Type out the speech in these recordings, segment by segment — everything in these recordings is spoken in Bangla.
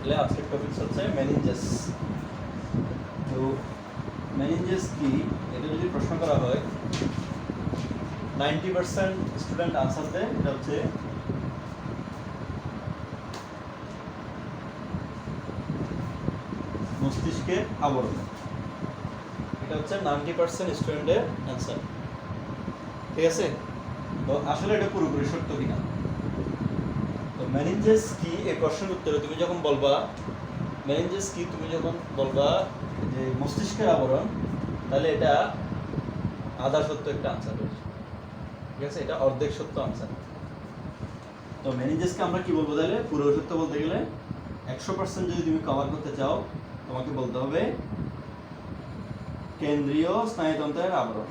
তাহলে আজকের টপিক হচ্ছে মেনিনজাস। তো মেনিনজাস কি, এটা যদি প্রশ্ন করা হয় 90% স্টুডেন্ট আনসার দেয় এটা হচ্ছে মস্তিষ্কের আবরণ। এটা হচ্ছে 90% স্টুডেন্টের অ্যান্সার। ঠিক আছে, তো আসলে এটা পুরোপুরি সত্য কিনা। তো মেনিনজাস কি এই প্রশ্নের উত্তরে তুমি যখন বলবা মেনিনজাস কি, তুমি যখন বলবা যে মস্তিষ্কের আবরণ, তাহলে এটা আধা সত্য একটা আনসার রয়েছে। ঠিক আছে, এটা অর্ধেক সত্য আনসার। তো মেনিনজাসকে আমরা কি বলবো তাহলে? পুরো সত্য বলতে গেলে 100% যদি তুমি কভার করতে চাও, তোমাকে বলতে হবে কেন্দ্রীয় স্নায়ুতন্ত্রের আবরণ।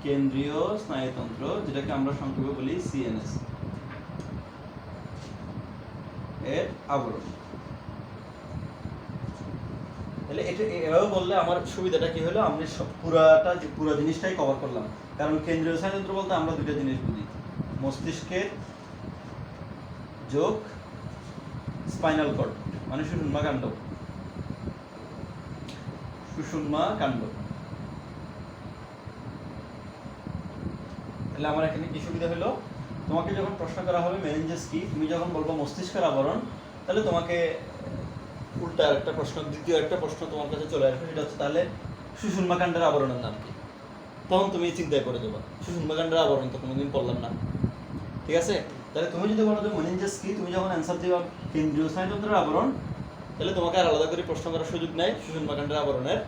কেন্দ্রীয় স্নায়ুতন্ত্র, যেটাকে আমরা সংক্ষেপে বলি সিএনএস এর আবরণ। তাহলে এটা এভাবে বললে আমার সুবিধাটা কি হলো, আমি পুরো জিনিসটাই কভার করলাম। কারণ কেন্দ্রীয় স্নায়ুতন্ত্র বলতে আমরা দুটো জিনিস বুঝি, মস্তিষ্কের যোগ স্পাইনাল কর্ড, মানে সুষুম্না কাণ্ড। সুষুম্না কাণ্ড। তাহলে আমার এখানে কি সুবিধা হলো, তোমাকে যখন প্রশ্ন করা হবে মেনিনজাস কি, তুমি যখন বলবো মস্তিষ্কের আবরণ, তাহলে তোমাকে উল্টা একটা প্রশ্ন, দ্বিতীয় একটা প্রশ্ন তোমার কাছে চলে আসবে, সেটা হচ্ছে তাহলে সুষুম্না কাণ্ডের আবরণের নাম কি। তখন তুমি চিন্তায় করে দেবা সুষুম্না কাণ্ডের আবরণ তো কোনোদিন পড়লাম না। ঠিক আছে, তাহলে তুমি যদি বলো যে মেনিনজাস কি, তুমি যখন অ্যান্সার দিবা কেন্দ্রীয় স্নায়ুতন্ত্রের আবরণ, তাহলে তোমাকে আর আলাদা করে প্রশ্ন করার সুযোগ নাই সুষুম্না কাণ্ডের আবরণের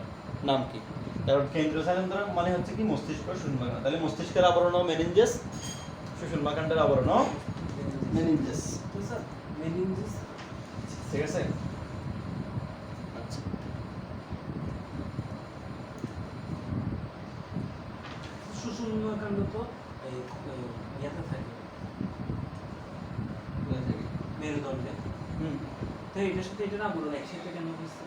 নাম কি। কারণ কেন্দ্রীয় স্নায়ুতন্ত্র মানে হচ্ছে কি মস্তিষ্ক, সুষুম্না কাণ্ড। তাহলে মস্তিষ্কের আবরণও মেনিনজাস, সুষুম্না কাণ্ডের আবরণও মেনিনজাস। ঠিক আছে। আচ্ছা, সুষুম্না কাণ্ড তো ইয়াতে থাকে মেরুদণ্ডে। তো এটার সাথে এটার আবরণ একসাথে কেন হচ্ছে?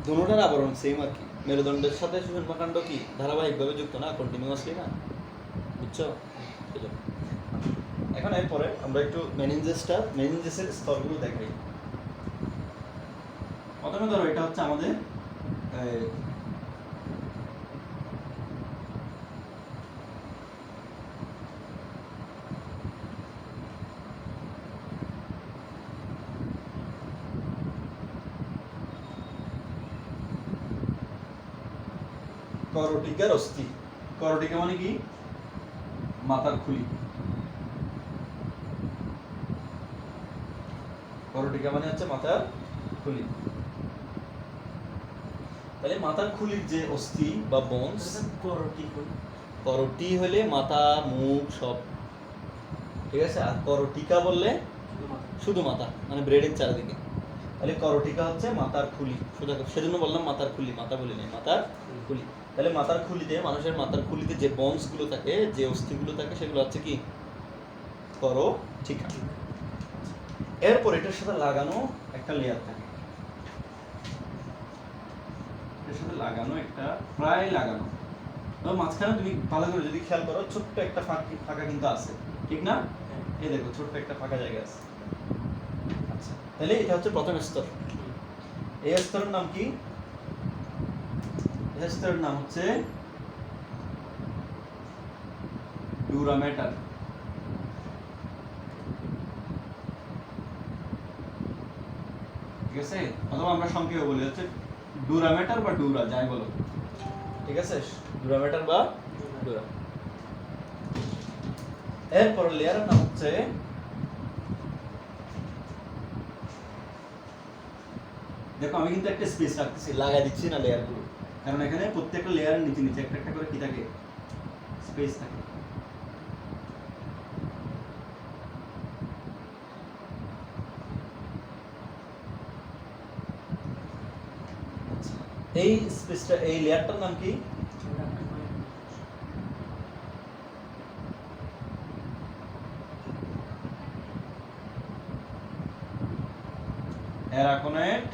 দুটোটার আবরণ সেম আর কি। মেরুদণ্ডের সাথে সুষুম্না কাণ্ড কি ধারাবাহিকভাবে যুক্ত না, কন্টিনিউয়াসলি না, বুঝছো? এখন এরপরে আমরা একটু মেনিনজাসের স্তরগুলো দেখাই। প্রথমে ধরো এটা হচ্ছে আমাদের করটিকার অস্থি। করটিকা মানে কি? মাথার খুলি। করটিকা মানে হচ্ছে মাথার খুলি। তাহলে মাথার খুলির যে অস্থি বা বোনস, করটি হলে মাথা মুখ সব। ঠিক আছে, আর করটিকা বললে শুধু মাথা, মানে ব্রেডের চারিদিকে। তাহলে করটিকা হচ্ছে মাথার খুলি, সেজন্য বললাম মাথার খুলি, মাথা বলি নাই, মাথার খুলি। তাহলে মাথার খুলিতে, মানুষের মাথার খুলিতে যে বনস গুলো থাকে, যে অস্থিগুলো থাকে, সেগুলো হচ্ছে কি করটিকা। এরপর এটার সাথে লাগানো একটা লেয়ার থাকে, এর সাথে লাগানো একটা প্রায় লাগানো, তো মাঝখানে তুমি ভালো করে যদি খেয়াল করো ছোট্ট একটা ফাঁকা কিন্তু আছে, ঠিক না? এই দেখো ছোট্ট একটা ফাঁকা জায়গা আছে। আচ্ছা, তাহলে এটা হচ্ছে প্রথম স্তর। এই স্তরের নাম কি? এই স্তরের নাম হচ্ছে ডুরা ম্যাটার। ঠিক আছে, অথবা আমরা সংক্ষেপে বলি হচ্ছে ডুরা ম্যাটার বা ডুরা, যাই বলো। ঠিক আছে, ডুরা ম্যাটার বা ডুরা। এরপর লেয়ারের নাম হচ্ছে দেখো, আমি কিন্তু একটা স্পেস রাখতেছি, লাগাই দিচ্ছি না লেয়ার গুলো, কারণ এখানে প্রত্যেকটা লেয়ারের নিচে নিচে একটা একটা করে কি থাকে, স্পেস থাকে। এই স্পেসটা, এই লেয়ারটার নাম কি? Arachnoid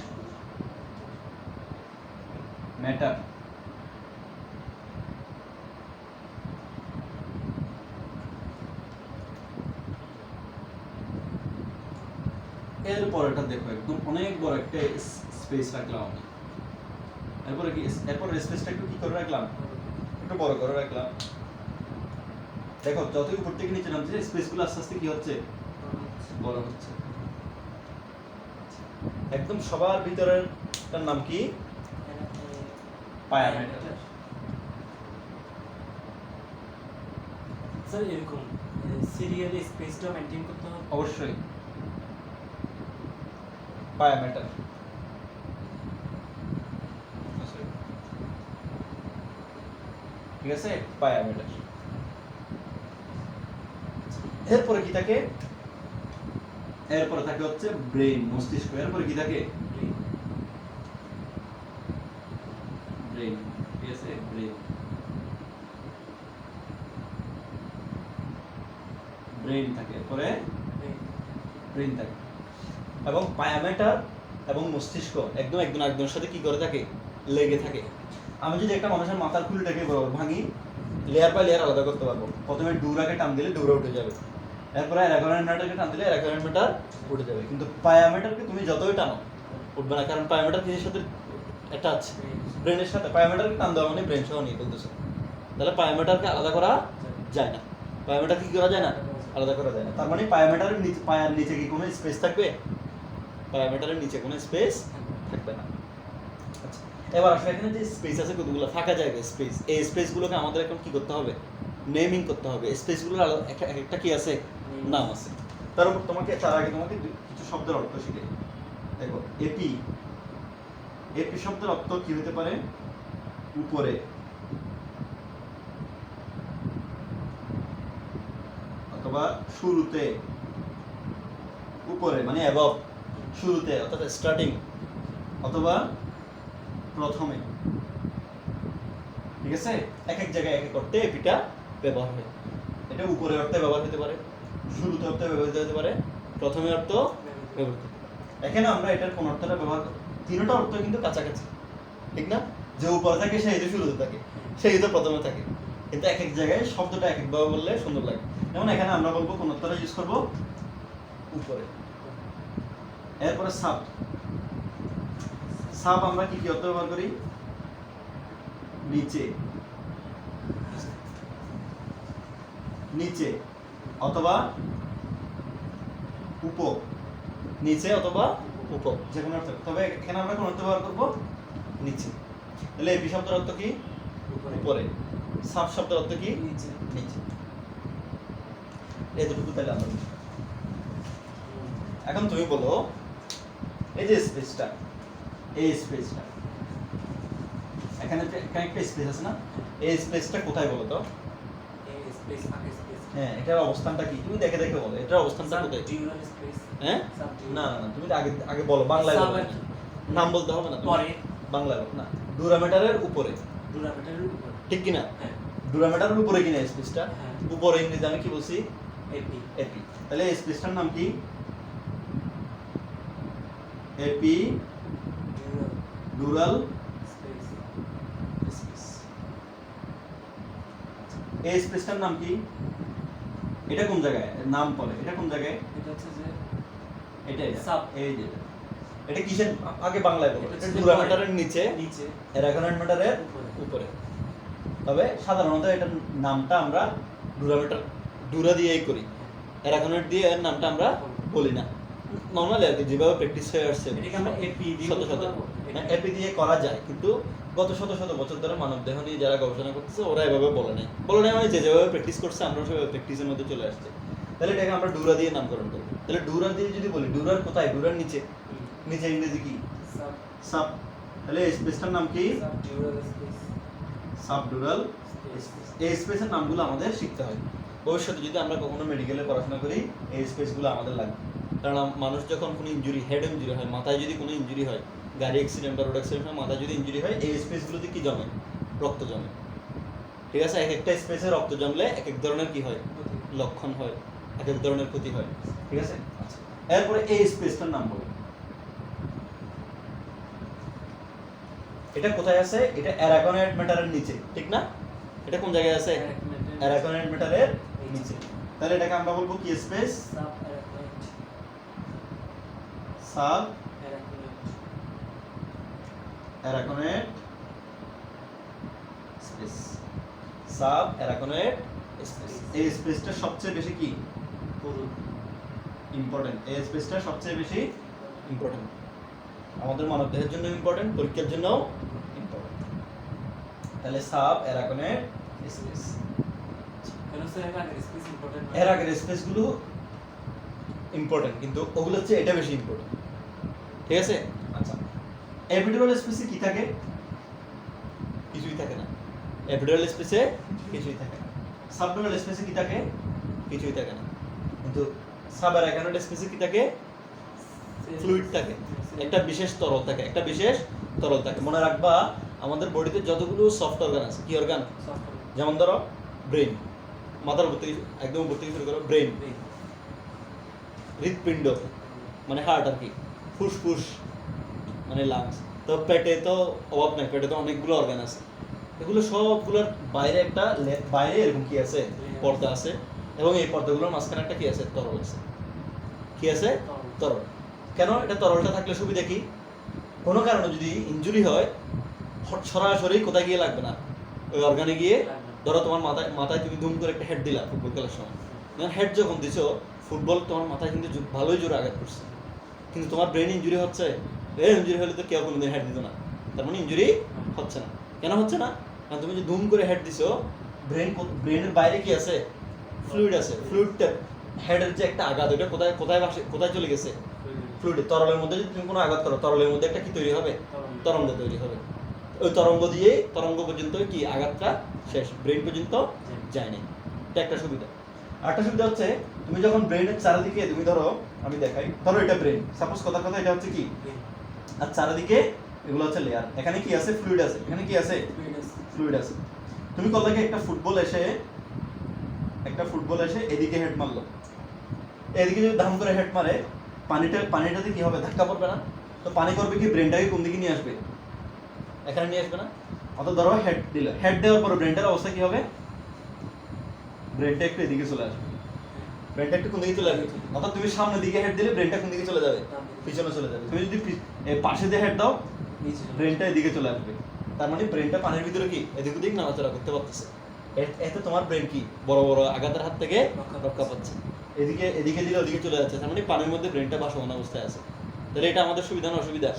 matter. এরপর এটা দেখো একদম অনেক বড় একটা স্পেস রাখলাম আমি। এরপরে কি এরপর স্পেসটা একটু কি করে রাখলাম, একটু বড় করে রাখলাম। দেখো যতই উপর থেকে নিচে নামছে স্পেসগুলো আস্তে আস্তে কি হচ্ছে, বড় হচ্ছে। একদম সবার ভিতরের তার নাম কি, পায়ামিটার। স্যার এরকম সিরিয়ালি স্পেসটা মেইনটেইন করতে হবে অবশ্যই পায়ামিটার। ঠিক আছে, পায়ামিটার। এরপরে কি থাকে, এরপরে থাকে হচ্ছে ব্রেন, মস্তিষ্ক। এরপরে কি থাকে, ব্রেন। ঠিক আছে, ব্রেন, ব্রেন থাকে। এরপরে ব্রেন থাকে। এবং পায়ামিটার এবং মস্তিষ্ক একদম একজন আরেকজনের সাথে কি করে থাকে, লেগে থাকে। আমি যদি একটা মানুষের মাথার খুলিটাকে বরাবর ভাঙি, লেয়ার বাই লেয়ার আলাদা করতে পারবো। প্রথমে ডুরাকে টান দিলে ডুরা উঠে যাবে, এরপরে অ্যারাগোনামিটারকে টান দিলে অ্যারাগোনামিটার উঠে যাবে। কিন্তু পায়ামিটারকে তুমি যতই টানো উঠবে না, কারণ পায়ামিটার কিসের সাথে অ্যাটাচ, ব্রেনের সাথে। পায়ামিটারকে টান দেওয়া মানে ব্রেন সহ নিয়ে বলতেছে, তাহলে পায়ামিটারকে আলাদা করা যায় না। পায়ামিটারকে কি করা যায় না, আলাদা করা যায় না। তার মানে পায়ামিটারের নিচে, পায়ের নিচে কি কোনো স্পেস থাকবে, পায়ামিটারের নিচে কোনো স্পেস থাকবে না। আচ্ছা, এবার আসলে এখানে যে স্পেস আছে কতগুলো ফাঁকা জায়গা স্পেস, এই স্পেসগুলোকে আমাদের এখন কি করতে হবে, নেমিং করতে হবে। স্পেসগুলোর একটা কি আছে, নাম আছে। তার উপর তোমাকে তার আগে তোমাকে কিছু শব্দের অর্থ শিখে। দেখো এপি, এপি শব্দের অর্থ কি হতে পারে, উপরে, অথবা শুরুতে। উপরে মানে অ্যাবভ, শুরুতে অর্থাৎ স্টার্টিং, অথবা প্রথমে। ঠিক আছে, এক এক জায়গায় এক এক অর্থে এপিটা ব্যবহার হয়। এটা উপরে অর্থে ব্যবহার হতে পারে, শুরুতে অর্থে ব্যবহৃত হতে পারে, প্রথমে অর্থ ব্যবহৃত হতে পারে। এখানে আমরা এটার কোন অর্থটা ব্যবহার করি, তিনটা অর্থ কিন্তু কাছাকাছি, ঠিক না? যে উপরে থাকে সেই তো শুরুতে থাকে, সেই তো প্রথমে থাকে, কিন্তু এক এক জায়গায় শব্দটা এক একভাবে বললে সুন্দর লাগে। যেমন এখানে আমরা বলবো কোন অর্থটা ইউজ করবো, উপরে। এরপরে সাব, সাব আমরা কি কি অর্থ ব্যবহার করি, নিচে, নিচে অথবা উপ, নিচে অথবা উপ, যে কোনো অর্থ। তবে এখানে আমরা কোন অর্থ ব্যবহার করবো, নিচে। তাহলে এপি শব্দের অর্থ কি, উপরে। সাব শব্দের অর্থ কি, নিচে। নিচে। এতটুকু তাহলে আমরা বুঝি। এখন তুমি বলো, এই যে স্পেসটা, এই স্পেসটা, এখানে একটা স্পেস আছে না, এই স্পেসটা কোথায় বলো তো? স্পেস ফাঁকা স্পেস। হ্যাঁ, এটার অবস্থানটা কি, তুমি দেখে দেখে বলো, এটার অবস্থানটা কোথায়? ডিউরাল স্পেস। হ্যাঁ, সাবডিউরাল। না না, তুমি তো আগে আগে বলো, বাংলায় বলো, নাম বলতে হবে না, তুমি পরে বাংলায় বলো। না, ডুরামিটারের উপরে, ডুরামিটারের উপর। ঠিক কিনা? হ্যাঁ। ডুরামিটারের উপরে কিনা স্পেসটা, হ্যাঁ। উপরে ইংরেজি আমি কি বলছি, এপি। এপি। তাহলে এই স্পেসটার নাম কি, এপি ডিউরাল ডুরাল স্পেস। স্পেস। এই স্পেসটার নাম কি, এটা কোন জায়গায়, নাম পড়ে, এটা কোন জায়গায়, এটা হচ্ছে যে এটা এটা সাব। এই যে এটা কিসের, আগে বাংলায় বলো। এটা এটা হচ্ছে ডুরামিটারের নিচে, নিচে, অ্যারাগোনামিটারের উপরে। উপরে। তবে সাধারণত এটার নামটা আমরা ডুরামিটার, ডুরা দিয়েই করি, অ্যারাগোনাট দিয়ে এর নামটা আমরা বলি না। নর্মালি আর কি, যেভাবে প্র্যাকটিস হয়ে আসছে এটাকে আমরা এপি দিয়ে শত বলতে শত, পারবো? হ্যাঁ, এপি দিয়ে করা যায়, কিন্তু গত শত শত বছর ধরে মানব দেহ নিয়ে যারা গবেষণা করতেছে ওরা এভাবে বলে নাই, বলে নাই মানে যে যেভাবে প্র্যাকটিস করছে আমরা সেভাবে প্র্যাকটিসের মধ্যে চলে আসছে। তাহলে এটাকে আমরা ডুরা দিয়ে নামকরণ করবো। তাহলে ডুরা দিয়ে যদি বলি, ডুরার কোথায়, ডুরার নিচে, নিচে ইংরেজি কি, সাব। সাব। তাহলে এই স্পেসটার নাম কি, সাবডিউরাল স্পেস। Subdural space. এই স্পেসের নামগুলো আমাদের শিখতে হয়। ভবিষ্যতে যদি আমরা কখনো মেডিকেলে পড়াশোনা করি, এই স্পেসগুলো আমাদের লাগবে। কারণ মানুষ যখন কোনো ইনজুরি, হেড ইনজুরি হয়, মাথায় যদি কোনো ইনজুরি হয়, গাড়ি অ্যাক্সিডেন্ট বা রোড অ্যাক্সিডেন্ট হয়, মাথায় যদি ইনজুরি হয়, এই স্পেসগুলোতে কি জমে, রক্ত জমে। ঠিক আছে, এক একটা স্পেসে রক্ত জমলে এক এক ধরনের কি হয়, লক্ষণ হয়, এক এক ধরনের ক্ষতি হয়। ঠিক আছে, আচ্ছা, এরপরে এই স্পেসটার নাম বলো। এটা কোথায় আছে, এটা অ্যারাগোনাইট ম্যাটারের নিচে, ঠিক না? এটা কোন জায়গায় আছে, অ্যারাগোনাইট ম্যাটারের নিচে। তাহলে এটাকে আমরা বলবো কি space, sub arachnoid sub arachnoid arachnoid space, sub arachnoid space. এই স্পেসটা সবচেয়ে বেশি কি পুরু ইম্পর্টেন্ট, এই স্পেসটা সবচেয়ে বেশি ইম্পর্টেন্ট, আমাদের মানবদেহের জন্য ইম্পর্টেন্ট, পরীক্ষার জন্যও ইম্পর্টেন্ট। তাহলে সাব অ্যারাকনয়েড স্পেস, কেন স্যার এর আগে স্পেস ইম্পর্টেন্ট এর আগের স্পেসগুলো ইম্পর্টেন্ট, কিন্তু ওগুলো হচ্ছে এটা বেশি ইম্পর্টেন্ট, ঠিক আছে? আচ্ছা, এপিডুরাল স্পেসে কি থাকে? কিছুই থাকে না। এপিডুরাল স্পেসে কিছুই থাকে না। সাবডুরাল স্পেসে কি থাকে? কিছুই থাকে না। কিন্তু সাব অ্যারাকনয়েড স্পেসে কি থাকে? ফ্লুইড থাকে, একটা বিশেষ তরল থাকে, একটা বিশেষ তরল থাকে। মনে রাখবা আমাদের বডিতে যতগুলো সফট অর্গান আছে, কি অর্গান? যেমন ধরো ব্রেন, মাথার উপর থেকে একদম উপর থেকে শুরু করো, ব্রেন, হৃৎপিণ্ড মানে হার্ট আর কি, ফুসফুস মানে লাংস, তো পেটে তো অভাব নাই, পেটে তো অনেকগুলো অর্গান আছে। এগুলো সবগুলোর বাইরে একটা বাইরে এরকম কি আছে? পর্দা আছে, এবং এই পর্দাগুলোর মাঝখানে একটা কি আছে? তরল আছে। কি আছে? তরল। কেন এটা তরলটা থাকলে সুবিধা কি? কোনো কারণে যদি ইনজুরি হয় সরাসরি কোথায় গিয়ে লাগবে না, ওই অর্গানে গিয়ে, ধরো তোমার মাথায় তুমি দুম করে একটা হেড দিলা ফুটবল খেলার সময়, হেড যখন দিছো ফুটবল তোমার মাথায় কিন্তু ভালোই জোরে আঘাত করছে, কিন্তু তোমার ব্রেন ইনজুরি হচ্ছে। ব্রেন ইনজুরি হলে তো কেউ কোনোদিন হেড দিত না, তার মানে ইনজুরি হচ্ছে না। কেন হচ্ছে না? কারণ তুমি যে দুম করে হেড দিছো, ব্রেনের বাইরে কি আছে? ফ্লুইড আছে। ফ্লুইডটা হেডের যে একটা আঘাত, ওটা কোথায় কোথায় কোথায় চলে গেছে? ফ্লুইড। তরলের মধ্যে যদি তুমি কোনো আঘাত করো, তরলের মধ্যে একটা কি তৈরি হবে? তরঙ্গ তৈরি হবে। ওই তরঙ্গ পর্যন্ত কি আঘাতটা শেষ, ব্রেন পর্যন্ত যায়নি। এটা একটা সুবিধা। আরেকটা সুবিধা হচ্ছে তুমি যখন ব্রেনের চারিদিকে তুমি ধরো, আমি দেখাই, ধরো এটা ব্রেন, সাপোজ কথা এটা হচ্ছে কি, আর চারিদিকে এগুলো হচ্ছে লেয়ার। এখানে কি আছে? ফ্লুইড আছে। এখানে কি আছে? ফ্লুইড আছে। তুমি কল থেকে একটা ফুটবল এসে এদিকে হেড মারলো, এদিকে যদি ধাম করে হেড মারে, পানিটাতে কি হবে? ধাক্কা পড়বে না? তো পানি করবে কি? ব্রেনটাকে কোন দিকে নিয়ে আসবে? এখানে নিয়ে আসবে না? অর্থাৎ ধরো হেড দিল, হেড দেওয়ার পর ব্রেনটার অবস্থা কি হবে? ব্রেনটা একটু এদিকে চলে আসবে, ব্রেনটা একটু কোন দিকে চলে আসবে? অর্থাৎ তুমি সামনের দিকে হেড দিলে ব্রেনটা কোন দিকে চলে যাবে? পিছনে চলে যাবে। তুমি যদি পাশে দিয়ে হেড দাও, ব্রেনটা এদিকে চলে আসবে। তার মানে ব্রেনটা পানির ভিতরে কি এদিক ওদিক নাড়াচাড়া করতে পারতেছে। এতে তোমার ব্রেন কি বড় বড় আঘাতের হাত থেকে রক্ষা পাচ্ছে। এদিকে দিলে ওদিকে চলে যাচ্ছে, তার মানে পানির মধ্যে ব্রেনটা ভাসমান অবস্থায় আছে। তাহলে এটা আমাদের সুবিধা না অসুবিধা?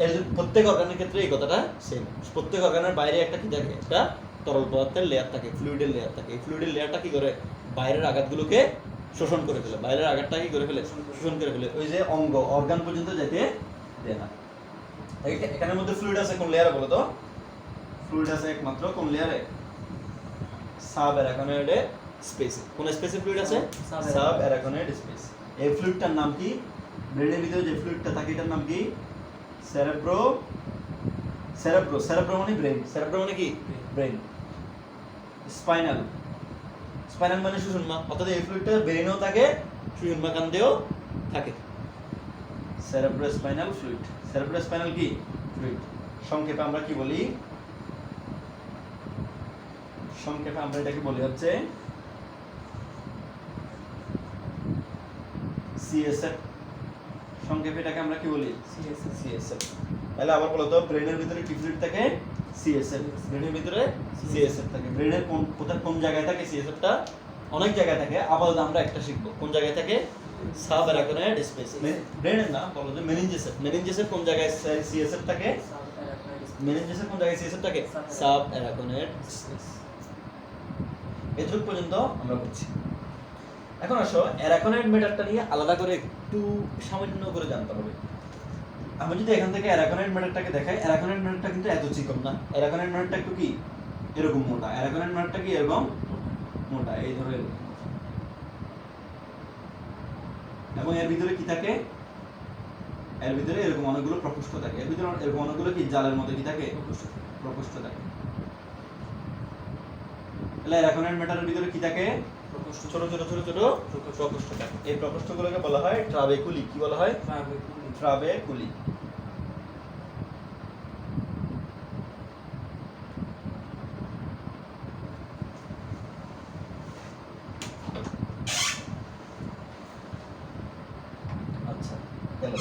এর প্রত্যেক অর্গানের ক্ষেত্রে এই কথাটা সেম। প্রত্যেক অর্গানের বাইরে একটা কি থাকে? একটা তরল পদার্থের লেয়ার থাকে, ফ্লুইডের লেয়ার থাকে। এই ফ্লুইডের লেয়ারটা কি করে? বাইরের আঘাতগুলোকে শোষণ করে ফেলে, বাইরের আঘাতটা কি করে ফেলে? শোষণ করে ফেলে। ওই যে অর্গান পর্যন্ত যেতে দেয় না। এখানের মধ্যে ফ্লুইড আছে কোন লেয়ারে বলো তো? ফ্লুইড আছে একমাত্র কোন লেয়ারে? সাব অ্যারাকনয়েড স্পেসে। কোন স্পেসে ফ্লুইড আছে? Sub arachnoid space. এই ফ্লুইডটার নাম কি? ব্রেনের ভিতরে যে ফ্লুইডটা থাকে এটার নাম কি? সেরেব্রো মানে ব্রেন। সেরেব্রো মানে কি? ব্রেন। স্পাইনাল মানে সুষুম্না। অর্থাৎ এই ফ্লুইডটা ব্রেনেও থাকে, সুষুম্না কান্দেও থাকে। Cerebrospinal fluid. সেরেব্রোস্পাইনাল কি? ফ্লুইড। সংক্ষেপে আমরা কি বলি? সংক্ষেপে আমরা এটাকে বলি হচ্ছে সিএসএফ। সংক্ষেপে এটাকে আমরা কি বলি? সিএসএফ। তাহলে আবার বলো তো, ব্রেনের ভিতরে কি ফ্লুইড থাকে? সিএসএফ। ব্রেনের ভিতরে সিএসএফ থাকে। ব্রেনের কোন জায়গায় থাকে সিএসএফটা? অনেক জায়গায় থাকে। আপাতত আমরা একটা শিখবো। কোন জায়গায় থাকে? Sub arachnoid space. ব্রেনের না, বলো যে মেনিনজেসের। মেনিনজেসের কোন জায়গায় সিএসএফ থাকে? মেনিনজেসের কোন জায়গায় সিএসএফ থাকে? Sub arachnoid space. এতটুকু পর্যন্ত আমরা বুঝছি। এখন আসো অ্যারাকনয়েড ম্যাটারটা নিয়ে আলাদা করে একটু সামান্য করে জানতে হবে। আমি যদি এখান থেকে অ্যারাকনয়েড ম্যাটারটাকে দেখাই, অ্যারাকনয়েড ম্যাটারটা কিন্তু এত চিকন না। অ্যারাকনয়েড ম্যাটারটা একটু কি এরকম মোটা। অ্যারাকনয়েড ম্যাটারটা কি এরকম মোটা, এই ধরো এরকম। এবং এর ভিতরে কি থাকে? এর ভিতরে এরকম অনেকগুলো প্রকোষ্ঠ থাকে। এর ভিতরে এরকম অনেকগুলো কি জালের মধ্যে কি থাকে? প্রকোষ্ঠ থাকে। তাহলে অ্যারাকনয়েড ম্যাটারের ভিতরে কি থাকে? ছোট ছোট প্রকোষ্ঠ থাকে। এই প্রকোষ্ঠগুলোকে বলা হয় ট্রাবেকুলি। কি বলা হয়? ট্রাবেকুলি। আচ্ছা, গেল।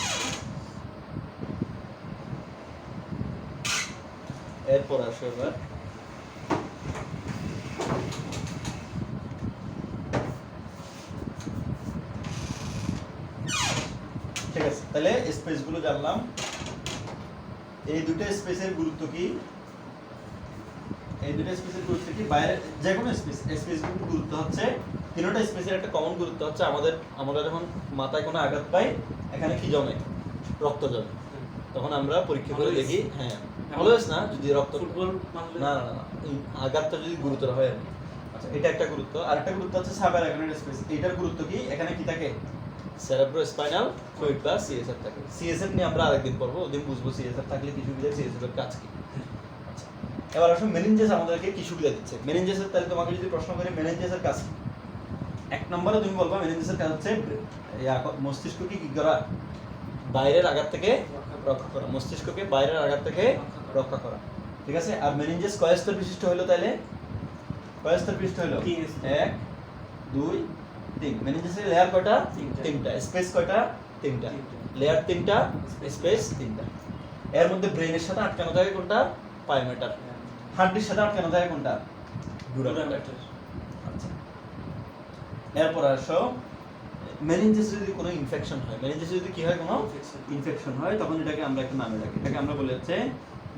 এরপর আসো এবার ঠিক আছে, তাহলে স্পেস গুলো জানলাম। এই দুটো স্পেসের গুরুত্ব কি? এই দুটো স্পেসের গুরুত্ব কি? বাইরে যে কোনো স্পেস গুলোর গুরুত্ব হচ্ছে, তিনটা স্পেসের একটা কমন গুরুত্ব হচ্ছে আমরা যখন মাথায় কোনো আঘাত পাই, এখানে কি জমে? রক্ত জমে। তখন আমরা পরীক্ষা করে Always? দেখি, হ্যাঁ অলওয়েজ না, যদি রক্ত ফুটবল মারলে না না না এই আঘাতটা যদি গুরুতর হয় আর কি। আচ্ছা, এটা একটা গুরুত্ব। আর একটা গুরুত্ব হচ্ছে সাবঅ্যারাকনোইড স্পেস। এটার গুরুত্ব কি? এখানে কি থাকে? সেরেব্রোস্পাইনাল ফ্লুইড বা সিএসএফ থাকে। সিএসএফ নিয়ে আমরা আরেকদিন পড়বো, ওদিন বুঝবো সিএসএফ থাকলে কি সুবিধা, সিএসএফ এর কাজ কি। আচ্ছা, এবার আসুন মেনিনজাস আমাদেরকে কি সুবিধা দিচ্ছে। মেনিনজাসের, তাহলে তোমাকে যদি প্রশ্ন করি মেনিনজাসের কাজ কি? এক নম্বরে তুমি বলবা মেনিনজাসের কাজ হচ্ছে মস্তিষ্ককে কি করা? বাইরের আঘাত থেকে রক্ষা করা। মস্তিষ্ককে বাইরের আঘাত থেকে রক্ষা করা। ঠিক আছে? আর মেনিনজাস কয় স্তর বিশিষ্ট হলো তাহলে? কয় স্তর বিশিষ্ট হলো? 3 স্তর। 1 2 3। মেনিনজাসের লেয়ার কয়টা? তিনটা। 3টা। স্পেস কয়টা? 3টা। তিনটা। লেয়ার 3টা, স্পেস 3টা। এর মধ্যে ব্রেনের সাথে আটকানো থাকে কোনটা? পায়োমেটার। হার্টের সাথে আটকানো থাকে কোনটা? ডুরামেটার। আচ্ছা, এরপর আসো মেনিনজাস যদি কোনো ইনফেকশন হয়, মেনিনজাস যদি কি হয়, কোনো ইনফেকশন হয়, তখন এটাকে আমরা একটা নামে ডাকি। এটাকে আমরা বলি হচ্ছে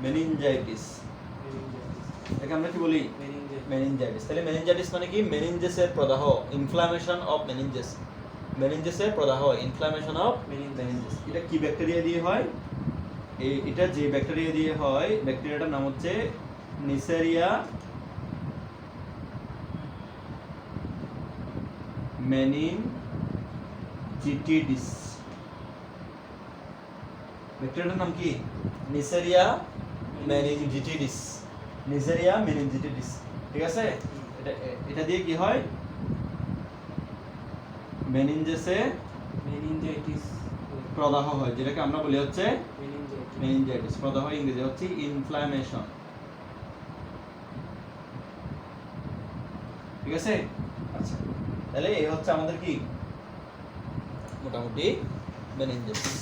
মেনিনজাইটিস। এটাকে আমরা কি বলি? মেনিনজাইটিস। তাহলে মেনিনজাইটিস মানে কি? মেনিনজাসের প্রদাহ, ইনফ্লামেশন অফ মেনিনজাস। মেনিনজাসের প্রদাহ, ইনফ্লামেশন অফ মেনিনজাস। এটা কি ব্যাকটেরিয়া দিয়ে হয়? এটা যে ব্যাকটেরিয়া দিয়ে হয়, ব্যাকটেরিয়াটার নাম হচ্ছে নিসেরিয়া মেনিনজিটিডিস। ব্যাকটেরিয়াটার নাম কি? Neisseria meningitidis. Neisseria meningitidis. ঠিক আছে? এটা দিয়ে কি হয়? মেনিনজাসে মেনিনজাইটিস প্রদাহ হয়, যেটাকে আমরা বলি হচ্ছে মেনিনজাইটিস মেনিনজাইটিস। প্রদাহ ইংরেজি হচ্ছে ইনফ্লামেশন। ঠিক আছে? আচ্ছা, তাহলে এই হচ্ছে আমাদের কি মোটামুটি মেনিনজাইটিস।